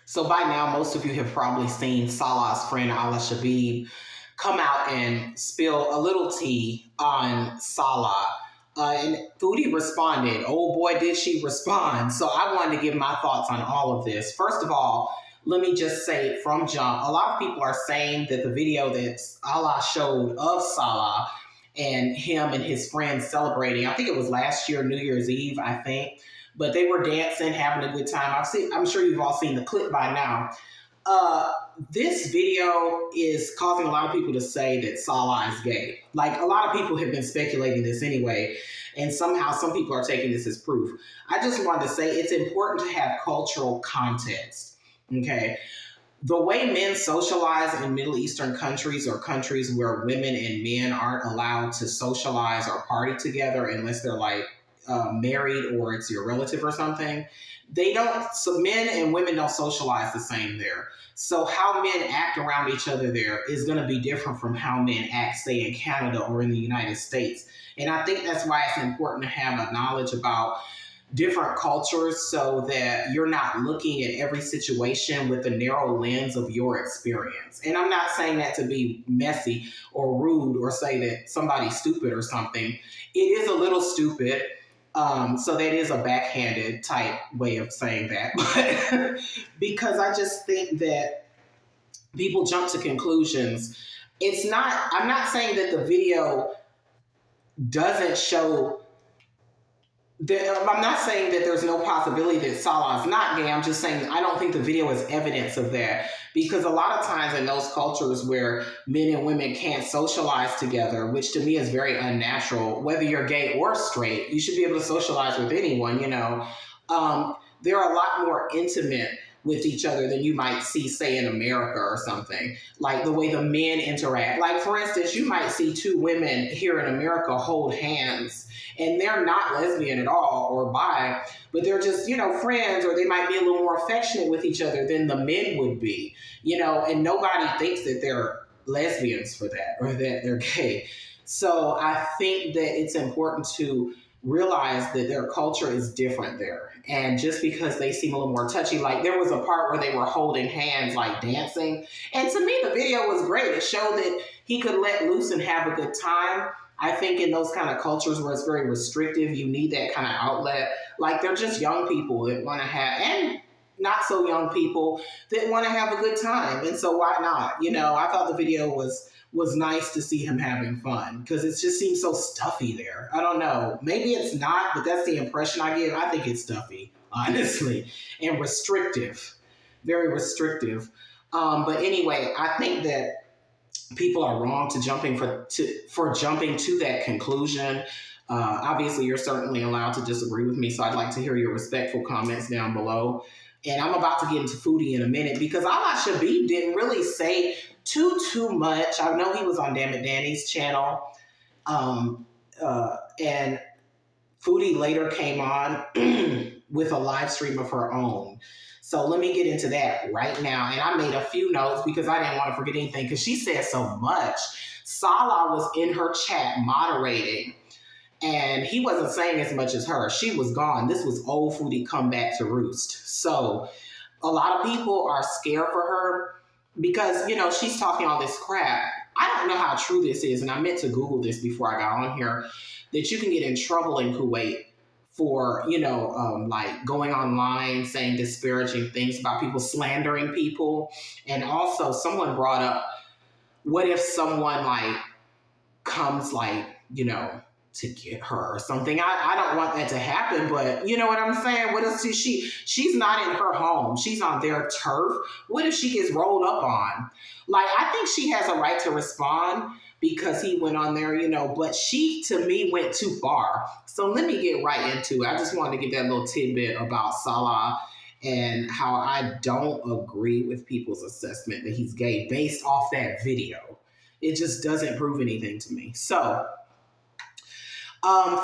So by now, most of you have probably seen Salah's friend Alaa Shabib come out and spill a little tea on Salah. And Foodie responded. Oh boy, did she respond. So I wanted to give my thoughts on all of this. First of all, let me just say from jump, a lot of people are saying that the video that Alaa showed of Salah and him and his friends celebrating, I think it was last year, New Year's Eve, I think, but they were dancing, having a good time. I'm sure you've all seen the clip by now. This video is causing a lot of people to say that Salah is gay. Like, a lot of people have been speculating this anyway, and somehow some people are taking this as proof. I just wanted to say it's important to have cultural context, okay? The way men socialize in Middle Eastern countries or countries where women and men aren't allowed to socialize or party together unless they're like married or it's your relative or something, so men and women don't socialize the same there. So how men act around each other there is going to be different from how men act, say, in Canada or in the United States. And I think that's why it's important to have a knowledge about different cultures so that you're not looking at every situation with the narrow lens of your experience. And I'm not saying that to be messy or rude or say that somebody's stupid or something. It is a little stupid. So that is a backhanded type way of saying that. But because I just think that people jump to conclusions. I'm not saying that the video doesn't show I'm not saying that there's no possibility that Salah is not gay. I'm just saying I don't think the video is evidence of that. Because a lot of times in those cultures where men and women can't socialize together, which to me is very unnatural, whether you're gay or straight, you should be able to socialize with anyone, you know. They're a lot more intimate with each other than you might see, say, in America or something. Like the way the men interact. Like, for instance, you might see two women here in America hold hands, and they're not lesbian at all or bi, but they're just, you know, friends, or they might be a little more affectionate with each other than the men would be, you know, and nobody thinks that they're lesbians for that or that they're gay. So I think that it's important to realize that their culture is different there. And just because they seem a little more touchy, like there was a part where they were holding hands, like dancing. And to me, the video was great. It showed that he could let loose and have a good time. I think in those kind of cultures where it's very restrictive, you need that kind of outlet. Like they're just young people that want to have, and not so young people that want to have a good time. And so why not? You know, I thought the video was nice to see him having fun because it just seems so stuffy there. I don't know. Maybe it's not, but that's the impression I get. I think it's stuffy, honestly, and restrictive, very restrictive. But anyway, I think that people are wrong for jumping to that conclusion. Obviously, you're certainly allowed to disagree with me, so I'd like to hear your respectful comments down below. And I'm about to get into Foodie in a minute because Alaa Shabib didn't really say too much. I know he was on Damn It Danny's channel. And Foodie later came on with a live stream of her own. So let me get into that right now. And I made a few notes because I didn't want to forget anything because she said so much. Salah was in her chat moderating, and he wasn't saying as much as her. She was gone. This was old Foodie come back to roost. So a lot of people are scared for her because, you know, she's talking all this crap. I don't know how true this is, and I meant to Google this before I got on here, that you can get in trouble in Kuwait for, you know, like going online saying disparaging things about people, slandering people. And also someone brought up, what if someone like comes like, you know, to get her or something. I don't want that to happen, but you know what I'm saying? What if she's not in her home? She's on their turf. What if she gets rolled up on? Like, I think she has a right to respond because he went on there, you know, but she, to me, went too far. So let me get right into it. I just wanted to give that little tidbit about Salah and how I don't agree with people's assessment that he's gay based off that video. It just doesn't prove anything to me. So,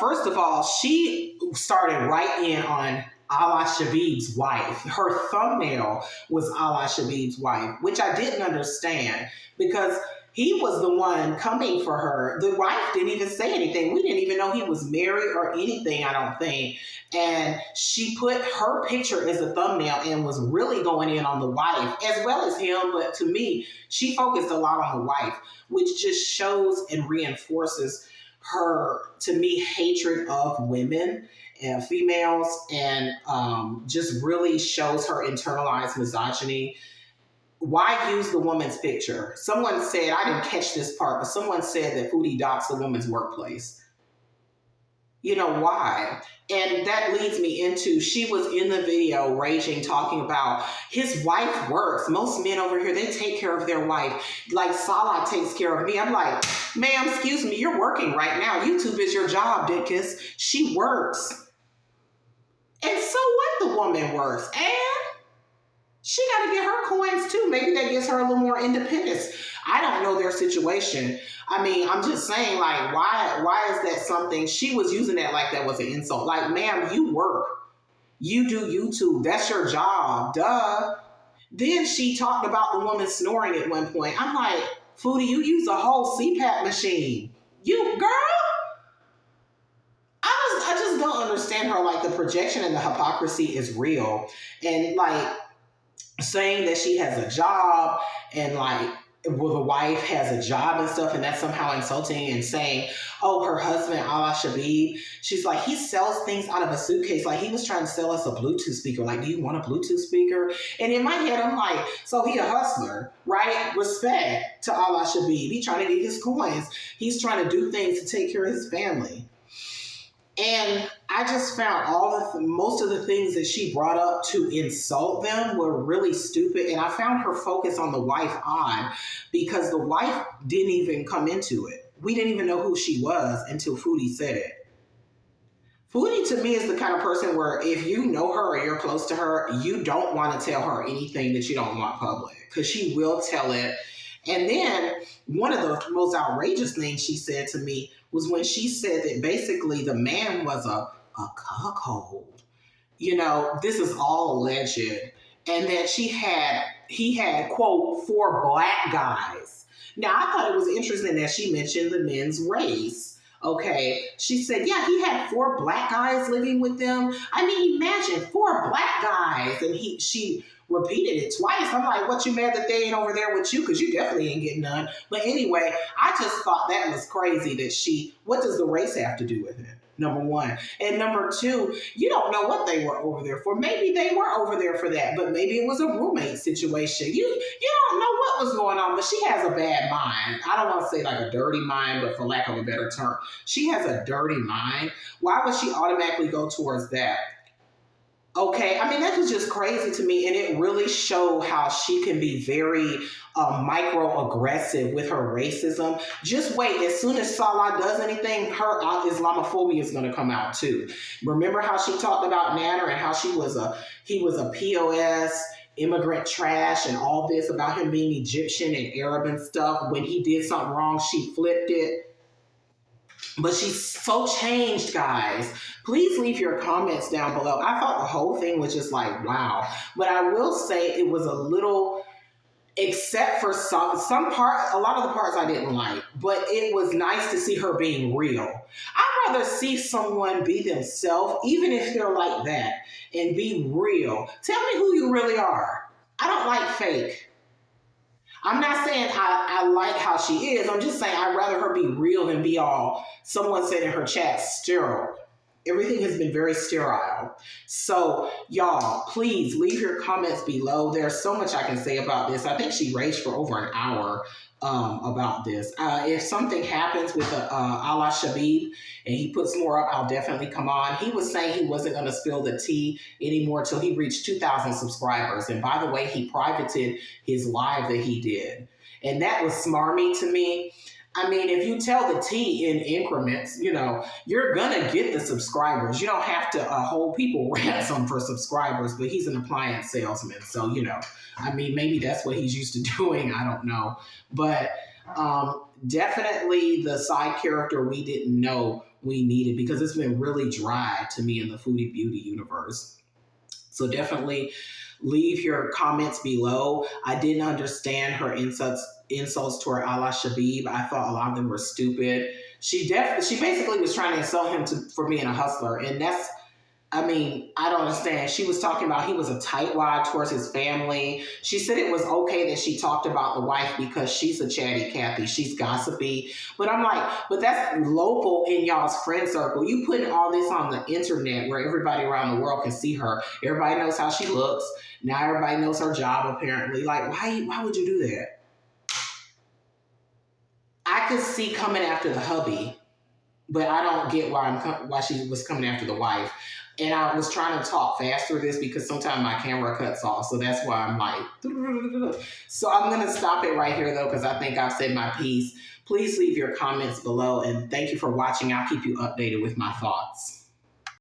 first of all, she started right in on Alaa Shabib's wife. Her thumbnail was Alaa Shabib's wife, which I didn't understand because He was the one coming for her. The wife didn't even say anything. We didn't even know he was married or anything, I don't think. And she put her picture as a thumbnail and was really going in on the wife as well as him. But to me, she focused a lot on the wife, which just shows and reinforces her, to me, hatred of women and females, and just really shows her internalized misogyny. Why use the woman's picture? Someone said, I didn't catch this part, but someone said that Foodie docs the woman's workplace. You know, why? And that leads me into, she was in the video raging, talking about his wife works. Most men over here, they take care of their wife. Like Salah takes care of me. I'm like, ma'am, excuse me, you're working right now. YouTube is your job, dickus. She works. And so what, the woman works? And she got to get her coins too. Maybe that gives her a little more independence. I don't know their situation. I mean, I'm just saying, like, why is that something? She was using that like that was an insult. Like, ma'am, you work. You do YouTube. That's your job. Duh. Then she talked about the woman snoring at one point. I'm like, Foodie, you use a whole CPAP machine. You, girl. I just don't understand her. Like, the projection and the hypocrisy is real. And, like, saying that she has a job and, like, well, the wife has a job and stuff, and that's somehow insulting, and saying, oh, her husband, Alaa Shabib, she's like, he sells things out of a suitcase. Like, he was trying to sell us a Bluetooth speaker. Like, do you want a Bluetooth speaker? And in my head, I'm like, so he a hustler, right? Respect to Alaa Shabib. He trying to get his coins. He's trying to do things to take care of his family. And I just found most of the things that she brought up to insult them were really stupid. And I found her focus on the wife odd, because the wife didn't even come into it. We didn't even know who she was until Foodie said it. Foodie, to me, is the kind of person where if you know her or you're close to her, you don't want to tell her anything that you don't want public, because she will tell it. And then one of the most outrageous things she said to me was when she said that basically the man was a cuckold. You know, this is all alleged. And that he had, quote, 4 black guys. Now, I thought it was interesting that she mentioned the men's race. Okay. She said, yeah, he had 4 black guys living with them. I mean, imagine 4 black guys. And she repeated it twice. I'm like, what, you mad that they ain't over there with you? Because you definitely ain't getting none. But anyway, I just thought that was crazy that what does the race have to do with it? Number one. And number two, you don't know what they were over there for. Maybe they were over there for that, but maybe it was a roommate situation. You don't know what was going on, but she has a bad mind. I don't want to say like a dirty mind, but for lack of a better term, she has a dirty mind. Why would she automatically go towards that? Okay, I mean, that was just crazy to me, and it really showed how she can be very microaggressive with her racism. Just wait, as soon as Salah does anything, her Islamophobia is going to come out too. Remember how she talked about Nader and how he was a POS, immigrant trash, and all this about him being Egyptian and Arab and stuff. When he did something wrong, she flipped it. But she's so changed, guys. Please leave your comments down below. I thought the whole thing was just like, wow. But I will say it was a little, except for some part, a lot of the parts I didn't like. But it was nice to see her being real. I'd rather see someone be themselves, even if they're like that, and be real. Tell me who you really are. I don't like fake. I'm not saying I like how she is. I'm just saying I'd rather her be real than be all, someone said in her chat, sterile. Everything has been very sterile. So, y'all, please leave your comments below. There's so much I can say about this. I think she raged for over an hour about this. If something happens with Alaa Shabib and he puts more up, I'll definitely come on. He was saying he wasn't going to spill the tea anymore till he reached 2,000 subscribers. And by the way, he privated his live that he did. And that was smarmy to me. I mean, if you tell the tea in increments, you're going to get the subscribers. You don't have to hold people ransom for subscribers, but he's an appliance salesman. So, I mean, maybe that's what he's used to doing. I don't know. But definitely the side character we didn't know we needed, because it's been really dry to me in the Foodie Beauty universe. So definitely leave your comments below. I didn't understand her insults toward Alaa Shabib. I thought a lot of them were stupid. She basically was trying to insult him for being a hustler, and that's, I mean, I don't understand. She was talking about he was a tightwad towards his family. She said it was okay that she talked about the wife because she's a chatty Cathy. She's gossipy. But I'm like, but that's local in y'all's friend circle. You putting all this on the internet where everybody around the world can see her. Everybody knows how she looks. Now everybody knows her job, apparently. Like, why would you do that? I could see coming after the hubby, but I don't get why she was coming after the wife. And I was trying to talk fast through this because sometimes my camera cuts off. So that's why I'm like, so I'm going to stop it right here though, because I think I've said my piece. Please leave your comments below, and thank you for watching. I'll keep you updated with my thoughts.